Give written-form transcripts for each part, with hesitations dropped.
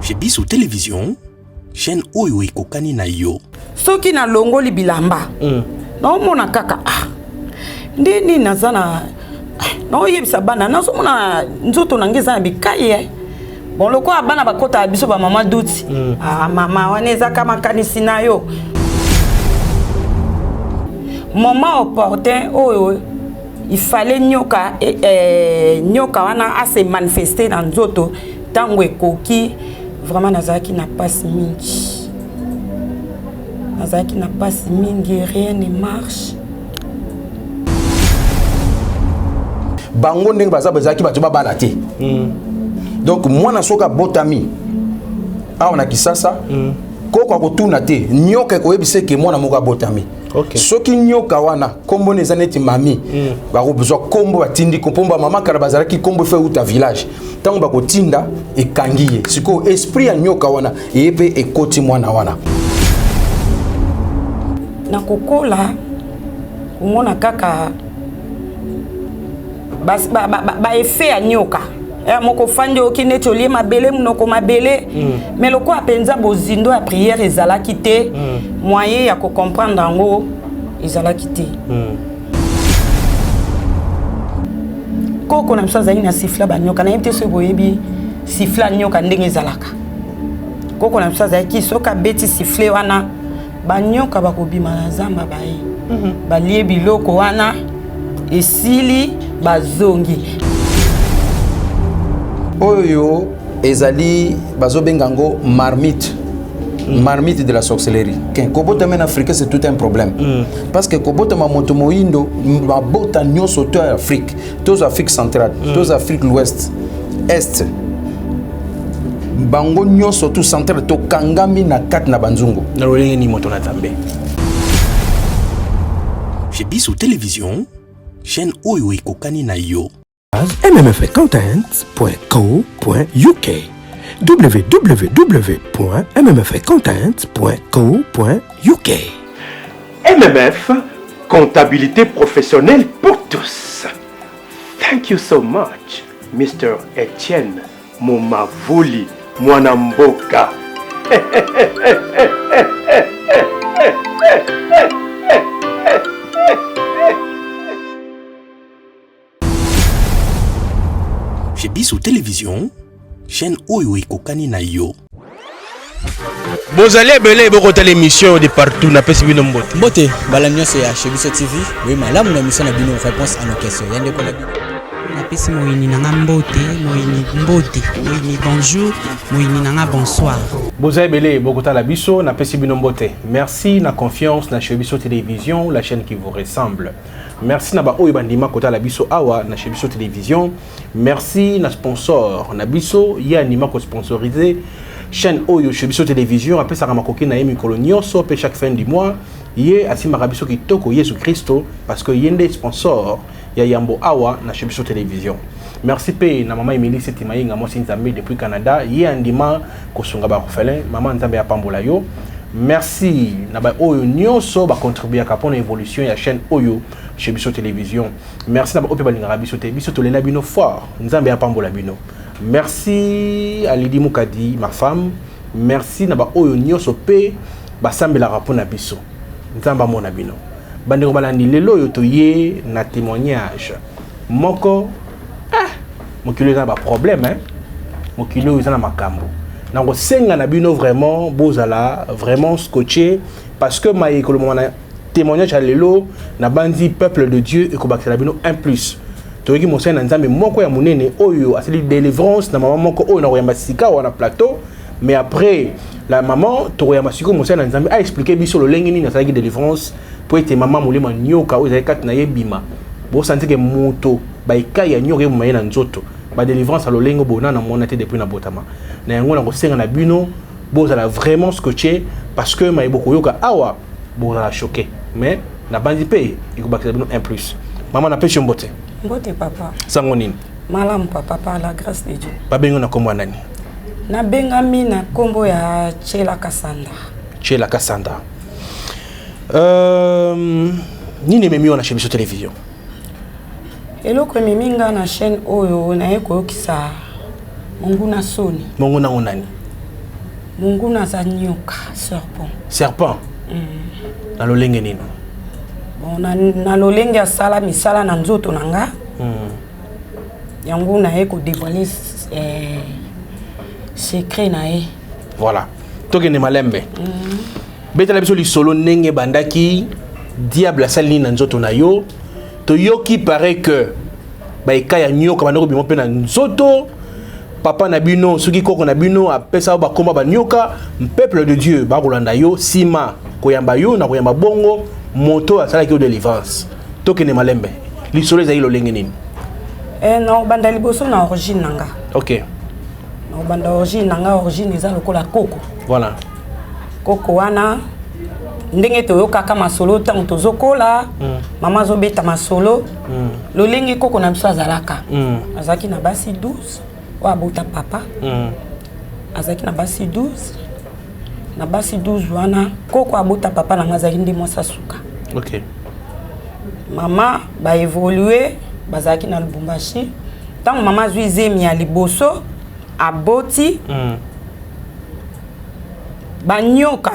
Chez Biso Télévision, chaîne oyo ekokani na yo. Soki na longoli bilamba. No mona kaka. Ndeni nazana. No yebisa bana nazo mona nzoto nangeza na bikaye. Bon loko abana bakota biso ba mama duti. Mama waneza kama kanisi na yo. Moment opportun oyo il fallait nyoka nyoka wana a se manifester dans nzoto tango ekoki vraiment nazaki na passe mingi. Nazaki na passe mingi, rien ne marche. Bango ndenge bazaki bato babala te. Donc moi na soka botami. On a kisasa. Koko akotuna te. Nyoka ko yebise ke mwana moka botami. Okay. Soki nyoka wana kombo neza neti mami. Ba ko besoin kombo batindi kombo mama kala bazalaki kombo fe uta village. Tango ba kotinda ekangiye. Siko esprit ya nyoka wana yepe ekoti mwana wana. Na kokola kumona kaka ba effet ya nyoka. Moko fandi okine toli mabele munoko mabele mais loko apenza bozindo ya prière ezalaki te moyen ya ko comprendre ngo ezalaki te koko na mso azali na sifla banyoka na yebite so boyebi sifla nyoka ndenge ezalaka koko na mso azali ki soka beti sifle wana banyoka bakobima na zamba baye balie biloko wana esili bazongi Oyo ezali bazobengango marmite. Marmite de la sorcellerie. Quand kobota men africain c'est tout un problème. Parce que kobota ma moto moindo mabota nyoso to Afrique, tous Afrique centrale, tous Afrique l'ouest, est. Bango nyoso tout central to kangami na kat na banzungu. Na rolenge ni moto na tambe. Chez Biso Télévision, chaîne oyo ekokani na yo. mmfcontent.co.uk www.mmfcontent.co.uk MMF, comptabilité professionnelle pour tous. Thank you so much, Mr. Etienne Momavoli Mwanamboka. Chez Biso Télévision, chaîne oyo ekokani na yo. Vous allez belé beaucoup l'émission de partout na pesi bino mbote. Mbote balamio c'est chez Biso TV. Oui, malamu na mission na bino réponse à nos questions. Yande ko na bino. Na pesi moyini nanga mbote, moyini bonjour, moyini nanga bonsoir. Vous allez belé beaucoup la biso na pesi bino mbote. Merci na confiance na chez Biso Télévision, la chaîne qui vous ressemble. Merci na ba oyo bandima kota la biso awa na chez Biso Télévision. Merci na sponsor na biso ya anima ko sponsoriser chaîne oyo chez Biso Télévision après ça ramakoki na yemi kolonioso pe chaque fin du mois yé asima rabiso kitoko Yesu Christo parce que yende sponsor ya yambo awa na chez Biso Télévision. Merci pe na mama Emily Setimainga mo sinzambe depuis Canada yé andima ko sunga ba orphelin maman nzambe ya pambola yo. Merci na ba oyo nyonso ba contribuer à pour l'évolution ya chaîne oyo chez Biso Télévision. Merci na ba ope balinga biso te biso tolela bino fort nzambe ya pambola bino. Merci à Lydie Moukadi ma femme. Merci na ba oyo nyonso pe ba sambela rapport na biso nzamba mona bino. Bande ko balandi lelo yo toye na témoignage moko mokilo za ba problème mokilo za na makambo. Nango senga na bino vraiment bozala vraiment scotché parce que ma école na témoignage à lelo na bandi peuple de Dieu et ko bakela bino 1+. Toki mo sena nzambe moko ya munene oyo asali délivrance na maman moko oyo na koyamba sika wana plateau mais après la maman to koyamba sika mo sena nzambe a expliquer biso lo lengi ni na sala délivrance pour être maman mulema nyoka oyo zakat na yebima bo sentir que moto ba ikai ya nyoka mo mayena nzoto ba délivrance à lo lengo bona na monate depuis na botama na yango na ko senga na bino bozala vraiment scotché parce que ma eboko yoka awa bozala choqué mais na bandi pe ikobakela bino 1+. Maman na pêche mbote. Mbote papa. Sango nini? Malamu papa par la grâce de Dieu. Ba bengo na kombo nani? Na bengami na kombo ya Chela Kasanda. Chela Kasanda. Nini memi na chez Biso Télévision? Eloko miminga na chaîne oyo na eko kisa Mungu na soni. Mungu na onani. Munguna za nyoka, serpent. Serpent. Na lolenge nini? Bon na lolenge ya sala misala na nzoto nanga. Yango na ko dévoiler secret na e. Voilà. Tokene malembe. Betala biso li solo nenge bandaki diable sali na nzoto na yo. To yoki paraît que baika ya nyoka bandoko bimo pe na nzoto. Papa na bino soki koko na bino apesa ba komba ba nyoka, peuple de Dieu ba kolanda yo sima koyamba yo na koyamba bongo moto asala ki délivrance. Tokene malembe. Li solo ezali lolenge nini? Non banda liboso na origine nanga. OK. Na banda origine nanga origine eza lokola koko. Voilà. Koko wana ndenge toyoka kama masolo tango tozokola mama zo beta masolo lolenge koko na biso azalaka azaki na basi 12 wa bota papa azaki na basi 12 na basi 12 wana koko abota papa na ngazaki ndi mosa suka. OK. Mama ba évoluer bazaki na Lubumbashi tango mama zuizemi ya liboso aboti banyoka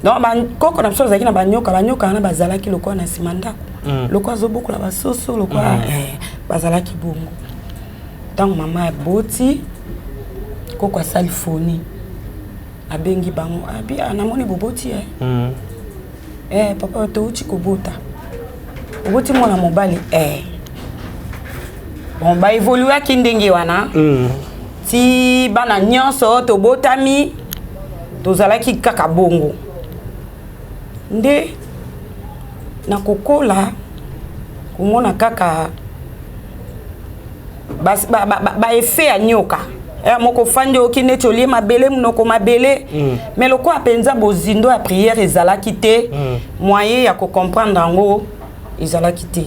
non ban koko na biso zaki na banyoka na bazalaki lokwa na simandako lokwa zobokola basoso lokwa bazalaki bongo tango mama aboti koko asali foni abengi bango abi anamoni boboti papa to uchi kobota oboti mwana mobali bon ba évoluer ki ndenge wana ti bana nyonso to botami tozalaki kaka bongo nde na kokola kumona kaka ba effet ya nyoka moko fandi okine tolie mabele munoko mabele mais loko apenza bozindo ya prière ezalaki te moyen ya ko comprendre ngo ezalaki te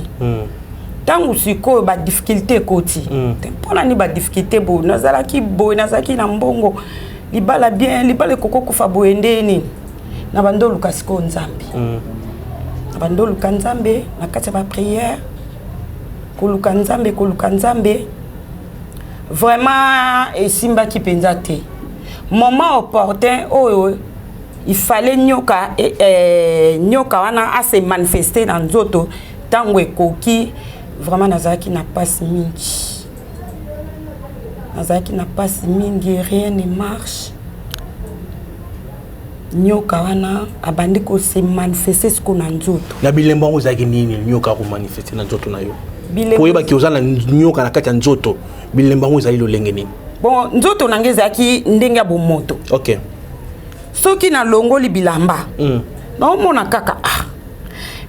tangu siko ba difficulté koti mpona ni ba difficulté bo nazalaki na mbongo libala bien libala koko kufa boende nini na bando lukasiko nzambe na bando lukanzambe na kati ba prière koluka nzambe vraiment esimba ki penza te moment opportun oyo il fallait nyoka nyoka wana a se manifester dans nzoto tango ekoki vraiment nazaki na passe mingi rien ne marche nyoka wana abandi ko se manifester siko na nzoto na bilembo ngo zaki nini nyoka ko manifester na nzoto na yo koyeba ki ozala nyoka na kati ya nzoto bilembo ngo zali lolenge nini bon nzoto nange zaki ndenge ya bomoto. OK. Soki na longoli bilamba na mona kaka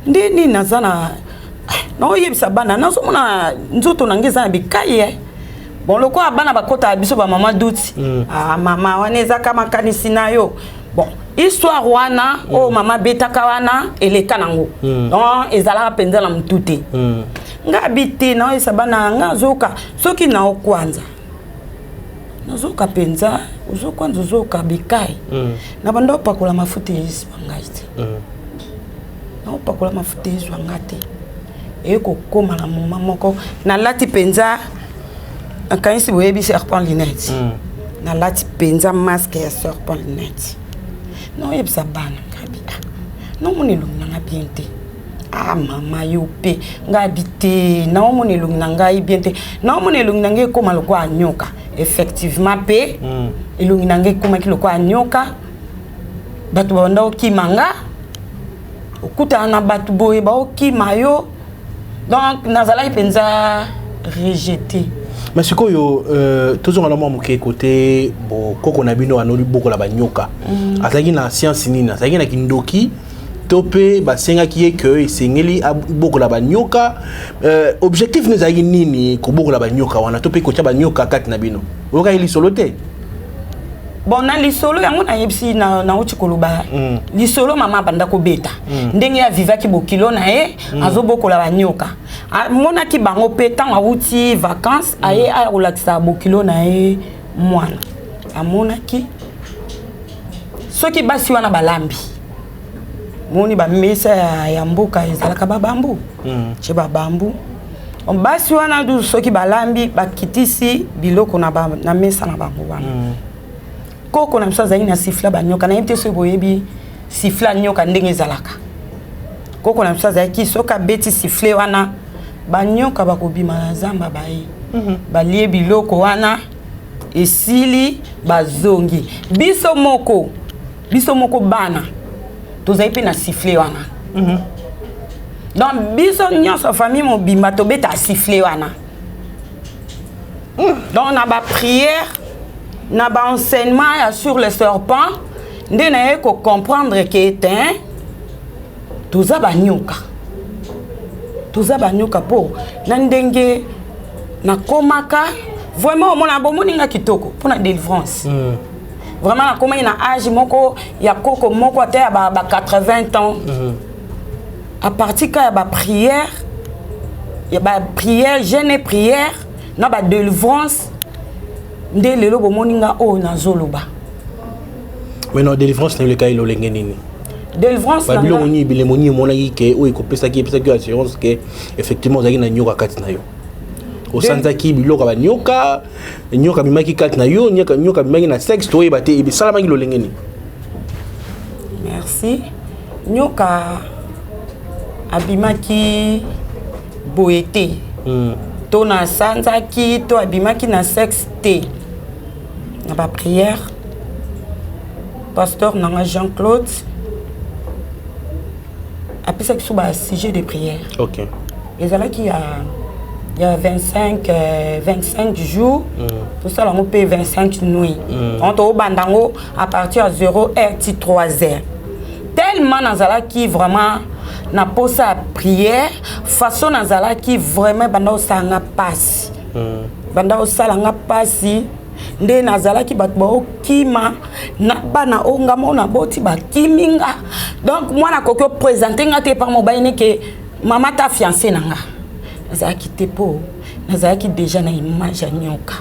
ndeni nazana na oyebisa bana nazo mona nzoto nange za bikaye bon loko abana bakota biso ba mama duti mama waneza kama kanisi nayo bon histoire wana mama betaka wana eleka nango donc ezala penza na mtute nga biti na oyebisa bana nga zoka soki na okwanza nazoka penza uzokwanza uzoka bikai na bando pakola mafuta yesu bangaite na pakola mafuta yesu ngate eko koma na mama moko na lati penza akanisi boyebi serpent lunette na lati penza masque ya serpent lunette no yebisa bana kabi no monelo na bien te mama yope ngabite na monelo na ngai bien te na monelo na ngai koma lokwa nyoka effectivement pe elongi nange koma ki lokwa nyoka batu banda okimanga okuta na batu boye ba okimayo donc nazala penza rejeté mais sikoyo tozonga na mwa moke côté bo koko na bino anoli boko la banyoka azaki na science nini azaki na kindoki topé basenga ki que esengeli boko la banyoka objectif nezaki nini ko boko la banyoka wana topé ko tia banyoka kati na bino oka ili solote bon na lisolo yango na yebisi na uchi koluba lisolo mama banda ko beta ndenge ya vivaki bokilo na azobokola banyoka mona ki bango peta ngauti vacances aye a relaxa bokilo na mwana amona ki soki basi wana balambi moni ba mesa ya mboka ezalaka babambu che babambu basi wana du soki balambi bakitisi biloko na mesa na bango wana koko na biso azali na sifla banyoka na yebite so boyebi sifla nyoka ndenge ezalaka koko na biso azali ki soka beti sifle wana banyoka bakobima na zamba baye balie biloko wana esili bazongi biso moko bana tozali pe na sifle wana donc biso nyonso famille mobimba tobeta sifle wana donc na ba prière na ba enseignement sur le serpent nde na ye ko comprendre que était toza banyoka po na ndenge na komaka vraiment mona bomoninga kitoko pour na délivrance vraiment na komaki na âge moko ya koko moko ate ya ba 80 ans à partir ka ya ba prière jeûne et prière na ba délivrance nde lelo bomoninga o na zoloba mais non délivrance na le cas ilolenge nini délivrance na bilo moni bile moni mona ki o ikopesa ki assurance que effectivement zaki na nyoka kati na yo o sanzaki biloko ba nyoka bimaki kati na yo nyoka bimaki na sexe to ebate e salama ki lolenge ni merci nyoka abimaki boete to na sanzaki to abimaki na sexe te na ba prière pasteur nanga Jean-Claude apesaki so ba sujet de prière. OK. Ezalaki il y a 25 jours tout ça on peut 25 nuits. On to bandango à partir de 0h ti 3h. Tellement nazalaki vraiment na posa prière façon nazalaki vraiment banda sanga passe. Banda osalanga passe nde nazalaki bato baokima na bana onga mona boti bakiminga donc moi na kokyo présenter nga te par mobile ne que maman ta fiancée nanga nazalaki te po nazalaki déjà na image ya nyoka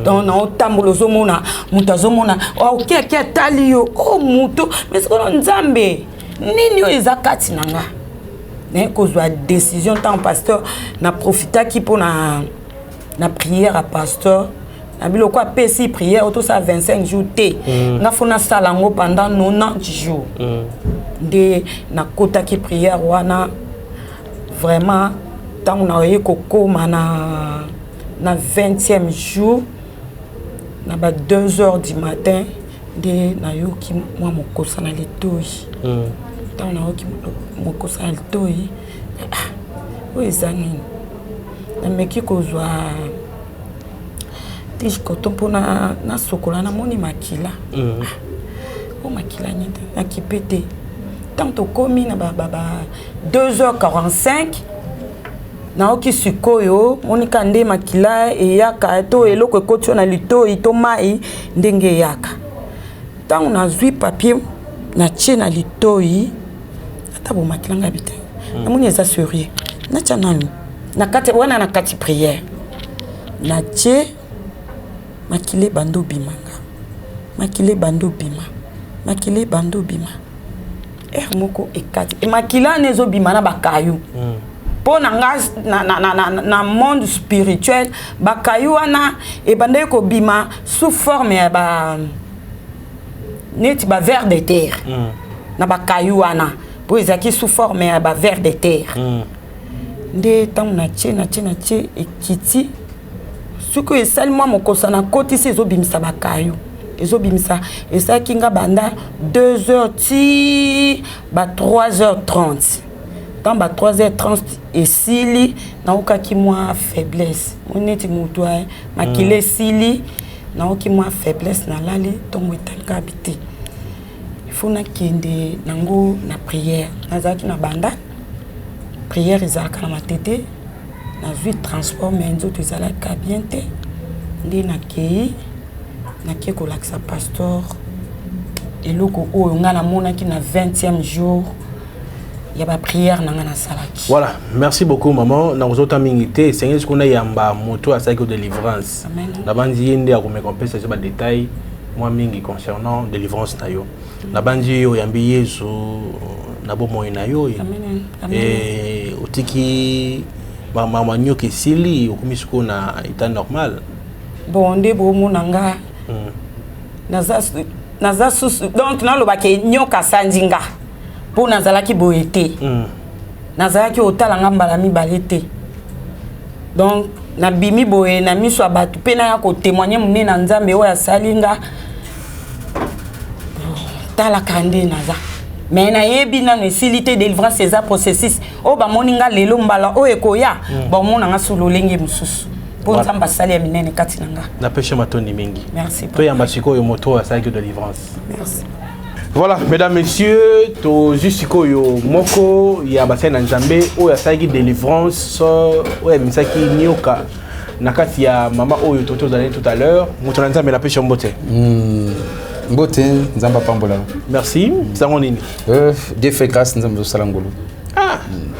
donc na otambola ozomona mutu azomona ok tali yo o mutu mais sikono nzambe nini oyo eza kati nanga ne kozwa décision tant pasteur na profitaki po na prière à pasteur abilo quoi pesi prière autour ça 25 jours té na fona salango pendant 90 jours de na kota ki prière wana vraiment tant on a eu kokoma na 20e jour na ba 2h du matin de na yoki moi mokosa na letoi tant on a yoki mokosa na letoi o ezani na meki kozwa koto na sokola na moni makila o makila nyete na kipete tant komi na ba 2h45 na oki sikoyo monika nde makila eyaka to eloko ekotio na litoi to mai ndenge yaka tant na zui papier na tie na litoi ata bo makila ngabite na moni eza sérieux na tchananu na kati wana na kati prière na tie makile bando bimanga makile bando bima moko ekati e makila nezo bima na bakayu po na monde spirituel bakayu wana e bande ko bima sous forme ya ba neti ba ver de terre na bakayu wana po ezaki sous forme ya ba ver de terre nde tamu na tie ekiti suko esali mwa mokosa na koti si ezobimisa bakayo ezobimisa esaki nga banda 2h ti ba 3h30 dans ba 3h30 esili na okaki mwa faiblesse oneti mutu ay makile esili na oki mwa faiblesse na lali tongo etalika habité il faut na kende nango na prière nazaki na banda prière ezalaka na matete na vie transport mais nzoto ezalaka bien te nde nakei kolakisa pasteur eloko oyo nga namonaki na 20e jour ya ba prière nanga na salaki. Voilà, merci beaucoup maman. Na ozota mingi te sengeli sikona yamba moto asaki délivrance. Na bandi yende ya komekompensa ba détails moi mingi concernant délivrance na yo. Na bandi yo yambi Yesu na bomoyi na yo. Amen. Otiki mama nyoki sili okomisiko na état normal. Bon nde bomo nanga naza susu donc nalobaki nyoka sandinga mpo nazalaki boye te nazalaki otalanga mbala mibale te donc nabimi boye na miso ya bato mpe naya kotémoigne monene na nzambe oyo asali nga talaka nde naza mais nayebi nano esili te délivrance eza processus oyo bamoni nga lelo mbala oyo ekoya bamona nga su lolenge mosusu mpo nzambe asali ya minene kati na nga napeshe matondi mingi merci toyamba sikoyo moto asalaki délivrance merci. Voilà, mesdames, messieurs, to jusikoyo moko ya basai na nzambe oyo asalaki délivrance oyo misaki nyoka nakati ya mama oyo toto zali tout à l'heure moto na nzambe napeshe mbote mbote nzamba pambola merci sango nini Dieu fait grâce nzamba osala ngolo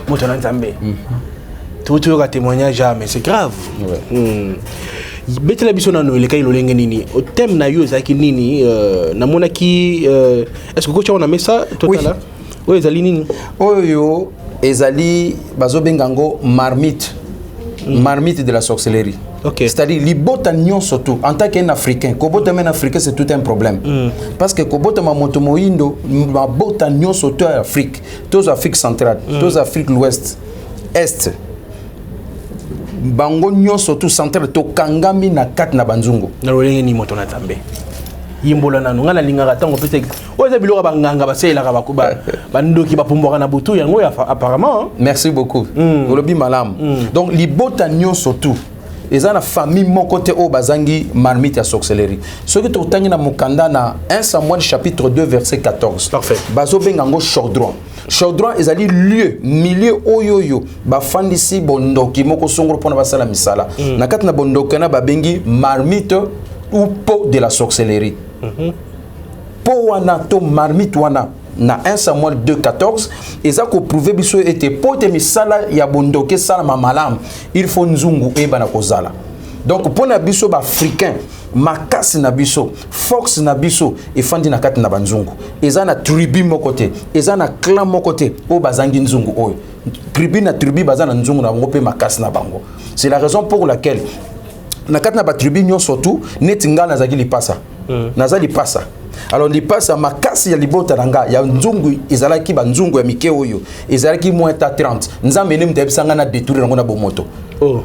moto na nzambe tout ka témoignage mais c'est grave betela biso nano eleka ilolenge nini au thème na yo ezaki nini namonaki est-ce que kocha on a mis ça total oui ezali nini oyo ezali bazobengango marmite marmite de la sorcellerie. Okay. C'est-à-dire libota nyon surtout en tant qu'un africain kobota men africain c'est tout un problème parce que kobota ma moto moindo ma bota nyon surtout en Afrique tous Afrique centrale tous Afrique l'ouest est bango nyon surtout centrale to kangami na kat na banzungu na rolenge ni moto na tambe yimbola nanu ngana lingaka tango pete oza biloka banganga baselaka bakuba bandoki bapumboka na butu yango apparemment merci beaucoup olobi malam donc libota nyon surtout eza na famille moko te o bazangi marmite ya sorcellerie soki totangi na mokanda na 1 Samuel chapitre 2 verset 14 parfait bazobengango chaudron chaudron ezali lieu milieu oyoyo bafandisi bondoki moko songolo pona basala misala na kati na bondoki na babengi marmite ou pot de la sorcellerie pot wana to marmite wana na 1 Samuel 2:14 eza ko prouver biso ete pote misala ya bondoke sala mamalam il faut nzungu eba na kozala donc pona biso ba africain makasi na biso fox na biso efandi na kati na banzungu eza na tribu moko te eza na clan moko te o bazangi nzungu oyo tribu na tribu bazana nzungu na bango pe makasi na bango c'est la raison pour laquelle na kati na ba tribu nyon surtout netinga nazaki lipasa nazali pasa alors lipasa makasi ya libota nanga ya nzungu ezalaki ba nzungu ya mike oyo ezalaki moins ta 30 nzambe ne mtebisanga na détruire ngo na bomoto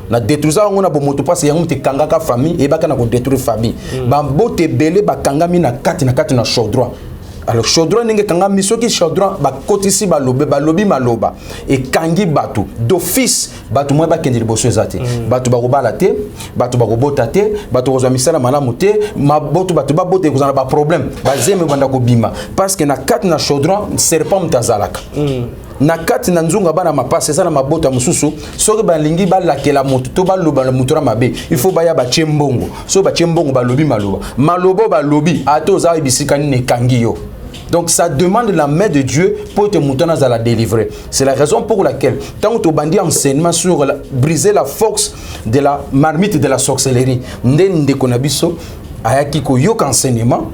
na détruire ngo na bomoto parce yango mtekangaka famille et baka na ko détruire famille ba bote belé bakangami na kati na chaudron alors chaudron ndenge kanga misoki chaudron bakotisi balobi maloba et kangi batu d'office batu mwa bakendeli boso ezate batu bakobala te batu bakobota te batu kozwa misala malamu te maboto batu babote kozana ba problème bazeme banda kobima parce que na kati na chaudron serpent mtazalaka na kati na nzunga bana mapasa eza na mabota mususu soki balingi balakela moto to baloba na mutura mabe il faut baya ba chembongo so ba chembongo balobi maloba balobi ato za bisika ni kangi yo. Donc ça demande la main de Dieu pour te monter à la délivrer. C'est la raison pour laquelle tant que tu bandis enseignement sur briser la force de la marmite de la sorcellerie, ndende konabiso ayaki ko yok enseignement.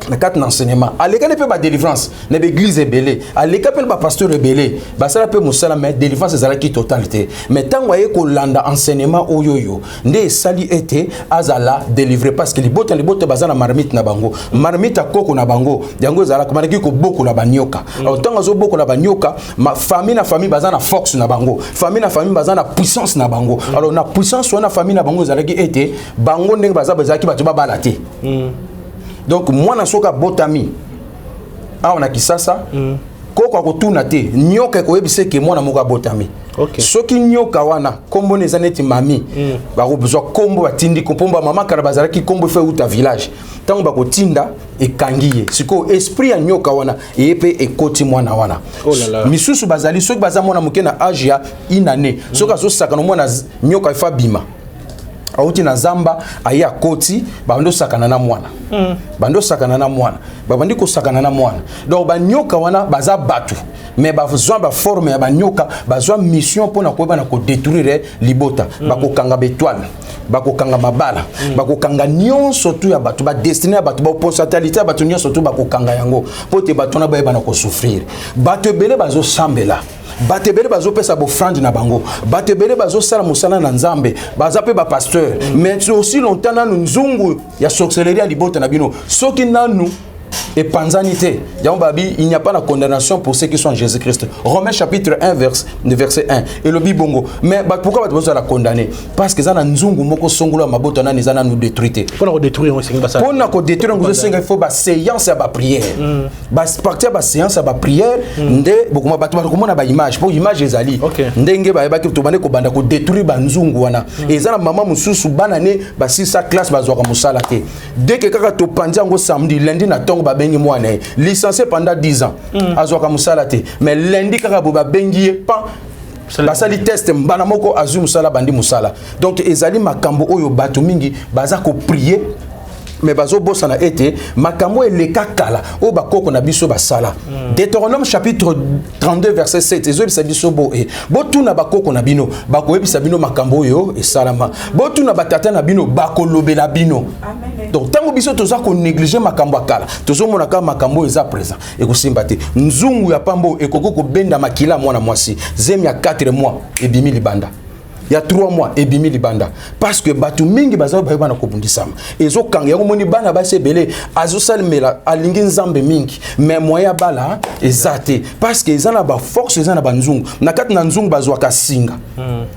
Na quatre enseignement aleka ne peut pas délivrance na l'église belé aleka peut pas pasteur belé ba ça peut musala mais délivrance ezala ki totalité mais tant waye ko landa enseignement oyoyo nde sali été azala délivrer parce que les bottes bazana marmite na bango marmite koko na bango yango ezala ko manaki ko boko na banyoka alors tant azo boko na banyoka ma famille na famille bazana force na bango famille na famille bazana puissance na bango alors na puissance wana famille na bango ezala ki été bango ndenge bazaki batu babala te. Donc moi na soka botami on a kisasa koko akotuna te nyoka ko yebise ke mwana moka botami okay. Soki nyoka wana kombo neza neti mami bako besoin kombo batindi kompomba mama kala bazalaki kombo fe uta village tango bako tinda ekangiye siko esprit ya nyoka wana epe ekoti mwana wana misusu bazali soki baza mwana moke na age ya inane soka zo sakana mwana nyoka ifa bima auti na zamba aya koti bando sakana na mwana bando sakana na mwana babandi ko sakana na mwana donc banyoka wana baza batu mais bazwa ba forme ya banyoka bazwa mission pona ko bana ko détruire libota bako kanga bétoile bako kanga mabala bako kanga nyonso tu ya batu ba destiné ya batu ba potentialité ya batu nyonso tu bako kanga yango pote batu na ba bana ko souffrir batu belé bazo sambela bato ebele bazopesa bofrande na bango, bato ebele bazosala mosala na nzambe, baza pe bapasteur, mais aussi longtemps nanu nzungu ya sorcellerie ya libota na bino soki nanu et panzanité. Il n'y a pas la condamnation pour ceux qui sont en Jésus-Christ. Romains chapitre 1 verset 1. Et le bibongo. Mais pourquoi tu dois la condamner? Parce que ça n'a nzungu moko songolo mabota na nizana nous détruire. Pour nous détruire on singa ça. Pour nous détruire on il faut ba séance à ba prière. Ba partir ba séance à ba prière ndé beaucoup bato ba na ba image. Pour image ezali. Ndenge ba ba to bande ko banda ko détruire ba nzungu wana. Et ça na maman mususu banane ba si sa classe ba zoka musala te. Dès que kaka to panja ngo samedi lundi na tongo ba bengi mwana licencié pendant 10 ans azoka musala te mais lundi kaka boba bengi pas basali test mbana moko azu musala bandi musala donc ezali makambo oyo bato mingi baza ko prier mais bazo bossa na été makambo eleka kala o bakoko na biso basala. Deutéronome chapitre 32 verset 7 ezo bisa biso bo e botuna bakoko na bino bako ebisa bino makambo yo e salama botuna batata na bino bako lobela bino. Donc tango biso toza ko négliger makambo akala tozo mona ka makambo eza présent e ko simbate nzungu ya pambo e koko ko benda makila mwana mwasi zemi ya 4 mois e bimi libanda. Il y a 3 mois et bimi libanda parce que batu mingi baza ba bana ko bundisama ezo kanga yango moni bana ba sebele azo salmela alingi nzambe mingi mais moya bala ezate parce que ezana ba force ezana ba nzungu na kati na nzungu bazwa ka singa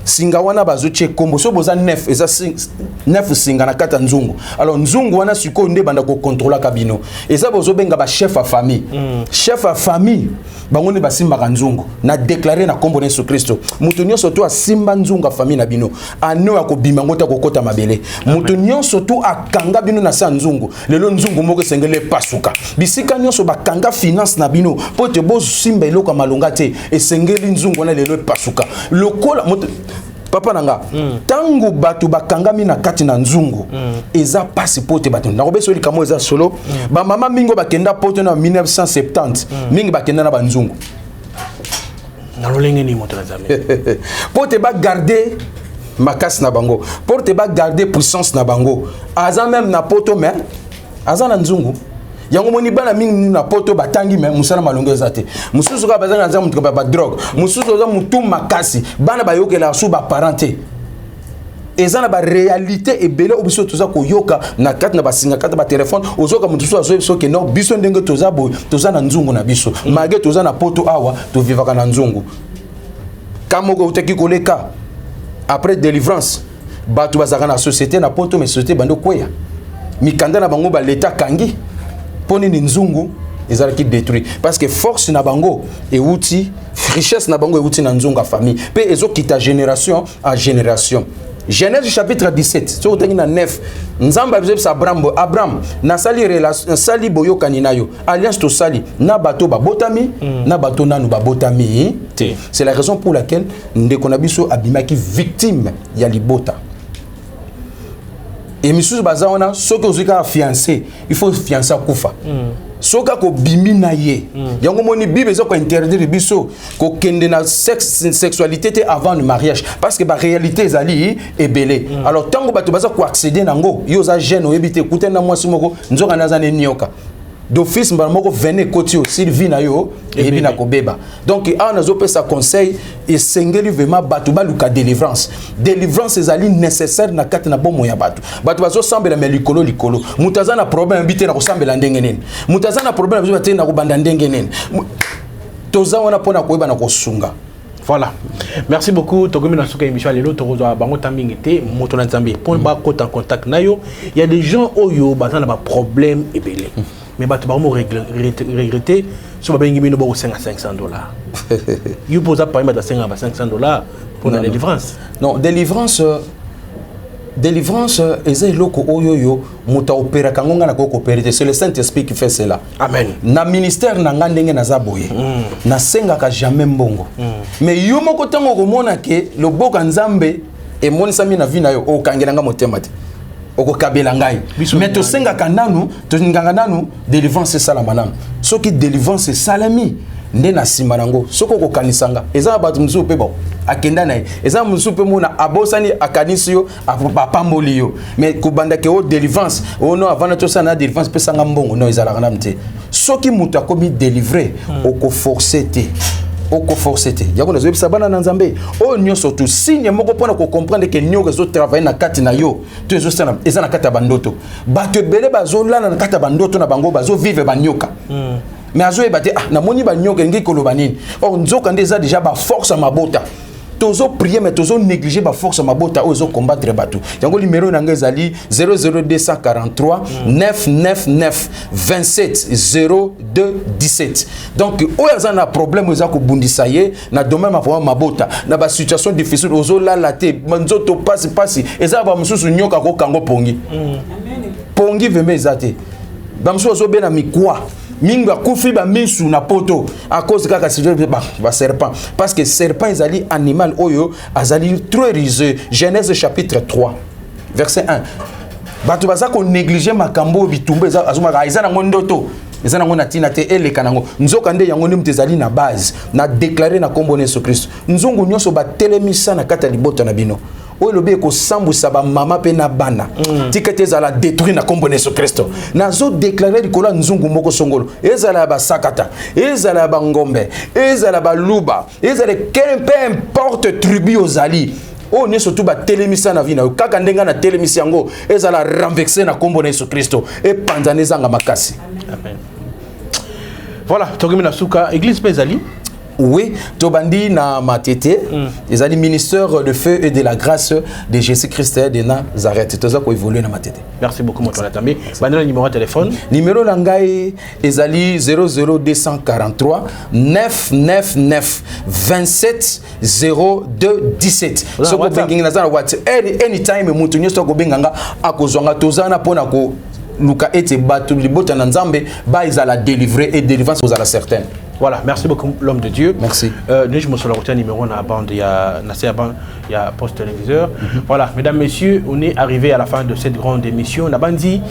singa wana bazo che kombo so boza 9 eza 9 singa na kati nzungu alors nzungu wana siko nde banda ko contrôler kabino eza bozo benga ba chef à famille chef à famille bangoni basimba ka nzungu na déclarer na kombo na Yesu Kristo mutu nyonso to asimba nzungu famille na bino ano ya kobima ngota kokota mabele mutu nyonso to akanga bino na sa nzungu lelo nzungu moko sengele pasuka bisika nyonso bakanga finance na bino po te bo simba eloko malonga te esengeli nzungu na lelo pasuka lokola papa nanga tangu batu bakangami na kati na nzungu eza passport batu na kobeso likamo eza solo ba mama mingo bakenda poto na 1970 mingi bakenda na banzungu na lolenge ni moto na zambe pour te ba garder makas na bango pour te ba garder puissance na bango aza même na poto mais aza na nzungu yango moni bana mingi na poto batangi mais musala malongo ezate mususu ka bazanga za mutu ba drogue mususu za mutu makasi bana bayokela su ba parenté ezana ba réalité ebele obiso toza ko yoka na kati na basinga kati ba téléphone ozoka mutu so azo ke non biso ndenge toza boy toza na nzungu na biso mage toza na poto awa to vivaka na nzungu kamoko utaki koleka après délivrance batu bazaka na société na poto mais société bando kweya mikanda na bango ba l'état kangi poni ni nzungu ezalaki détruit parce que force na bango et outil richesse na bango et outil na nzungu a famille pe ezo kita génération à génération. Genèse chapitre 17 so tengi na 9 nzamba bizebisa Abraham na sali relation sali boyokani nayo alliance to sali na bato babotami na bato nanu babotami te. C'est la raison pour laquelle ndeko na biso abimaki victime ya libota. Et misusu bazaona soki ozika fiancé il faut fiancé kufa soka ko bimi na ye yango moni bible zo ko interdire biso ko kende na sexualité te avant le mariage parce que ba réalité ezali ebele alors tango bato baza ko accéder nango yo za jeune oyebite écouter na mwasi moko nzoka na za ne nyoka d'office mbala moko vene koti o Sylvie na yo ebi na ko beba donc a nazo pesa conseil et sengeli vraiment bato baluka délivrance ezali nécessaire na kati na bomo ya bato bazo sambela me likolo mutazana problème bité na ko sambela ndenge nene mutazana problème biso baté na ko banda ndenge nene toza wana pona ko yeba na ko sunga. Voilà. Merci beaucoup. Togomi na suka émission lelo tokozwa bango tambingi te moto na nzambe pour ba kota en contact na yo. Il y a des gens oyo bazana ba problème ebele. Mais bato ba mo regretter so ba bengi mino ba $500. You pose pas pas $500 pour la délivrance. Non, délivrance eza eloko oyoyo muta opéra kangonga na ko opérer c'est le Saint-Esprit qui fait cela. Amen. Na ministère na ngandenge na zaboye na senga ka jamais mbongo mais yo moko tango ko mona ke le boka nzambe e monisa mi na vie na yo o kangela nga motema te oko kabela ngai mais to senga kananu to nganga nanu délivrance salama nanu soki délivrance salami nde na sima nango soko ko kanisanga eza batu mzuzu pe bon akenda na eza mzuzu pe mona abosani akanisi yo apamboli yo mais ko banda ke o délivrance o no avant to sana délivrance pe sanga mbongo no ezala kana mte soki mutu akomi délivrer oko forcer te oko forcete yako nazo bisa bana na nzambe o nyo surtout signe moko pona ko comprendre que nyo zo travailler na kati na yo to zo sana eza na kati ya bandoto bato ebele bazo lana na kati ya bandoto na bango bazo vivre banyoka mais azo ebate na moni banyoka ngi koloba nini or nzoka ndeza déjà ba force à mabota tozo prier mais tozo négliger ba force à mabota ozo combattre bato yango numéro na ngezali 00243 999 27 02 17 donc oyaza na problème oza ko bundisa ye na domaine ma mabota na ba situation difficile ozo la laté nzoto passe eza ba mususu nyoka ko kango pongi pongi veme ezate ba mususu ozo bena mikwa minga kufi ba misu na poto à cause kaka ba serpent parce que serpent ezali animal oyo azali trop risé. Genèse chapitre 3 verset 1 bato baza ko négliger makambo bitumba azuma eza na ndoto eza na ngona tina te eleka nango nzoka nde yango ndimte ezali na base na déclarer na kombo na Yesu Christ nzongo nyonso ba telemisa na kata libota na bino oyo lobi ko sambusa ba mama pe na bana tikete za la détruire na kombo na Yesu Kristo nazo déclarer likolo nzungu moko songolo ezala ba sakata ezala ba ngombe ezala ba luba ezala peu importe tribu ozali o ne surtout ba telemisa na vina kaka ndenga na telemisa yango ezala renverser na kombo na Yesu Kristo e panzane zanga makasi. Amen. Voilà, tokimina suka église pezali. Oui, Tobandi na matete, ils ont dit ministère de feu et de la grâce de Jésus-Christ de Nazareth. Tout ça qu'on évolue na matete. Merci beaucoup, mon Tonatami. Maintenant, le numéro de téléphone. Numéro langai, ils ont dit 00243 999 27 02 17. So ko bengi na za WhatsApp anytime mutu nyoso ko benganga akozwanga tozana pona ko luka ete batu libota na nzambe ba izala délivrer et délivrance aux ala certaines. Voilà, merci beaucoup l'homme de Dieu. Merci. Nous je me suis retenu numéro dans la bande, il y a post téléviseur. Voilà, mesdames, messieurs, on est arrivé à la fin de cette grande émission. La bande dit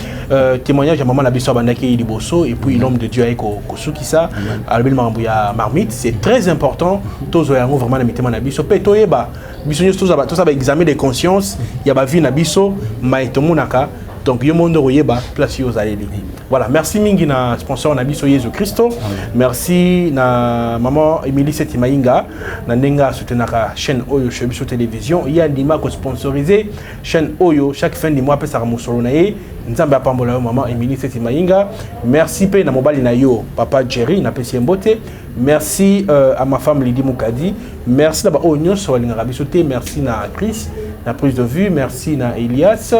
témoignage à maman Nabiso Bandaki Liboso et puis l'homme de Dieu avec Kosukisa, Albin Mambouya Marmite. C'est très important. Tous vraiment la mitema Nabiso. Petoyeba, bisogno tous ça examen de conscience. Il y a ba vie Nabiso, maitomunaka. Donc, yo monde royeba place yo zaleli. Voilà, merci mingi na sponsor na biso Yesu Christo. Merci na maman Emily Setimainga na nenga soutenaka chaîne Oyo Chebiso Télévision. Il y a Lima ko sponsorisé chaîne Oyo chaque fin du mois pe sara musolo na ye. Nzambe apambola maman Emily Setimainga. Merci pe na mobali na yo papa Jerry na pesi mbote. Merci à ma femme Lydie Moukadi. Merci na ba Onyo so linga biso te. Merci na Chris na prise de vue. Merci na Elias.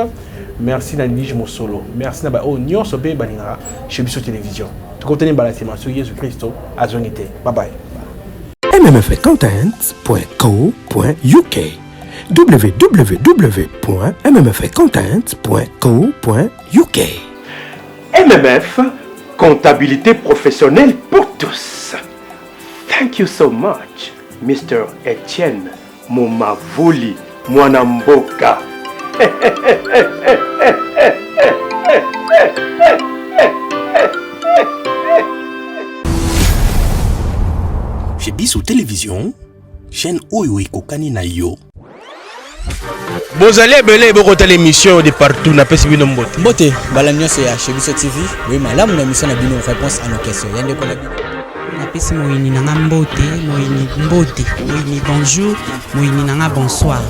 Merci Nandige Mosolo. Merci Naba Onyo Sobe Balinga chez Bisso Télévision. Tu continues balatima sur Jésus Christ à Zonité. Bye bye. mmfcontents.co.uk www.mmfcontents.co.uk MMF, comptabilité professionnelle pour tous. Thank you so much, Mr. Etienne Momavoli Mwanamboka. Chez Bissou Télévision, chaîne Oyo Ekokani na yo. Bozali ebele bokota l'émission de partout na pesi bino mbote. Mbote, balamio c'est chez Bisso TV. Oui, malamu na mission na bino réponse à nos questions. Yande ko na napesi moyini nanga mbote, moyini bonjour, moyini nanga bonsoir.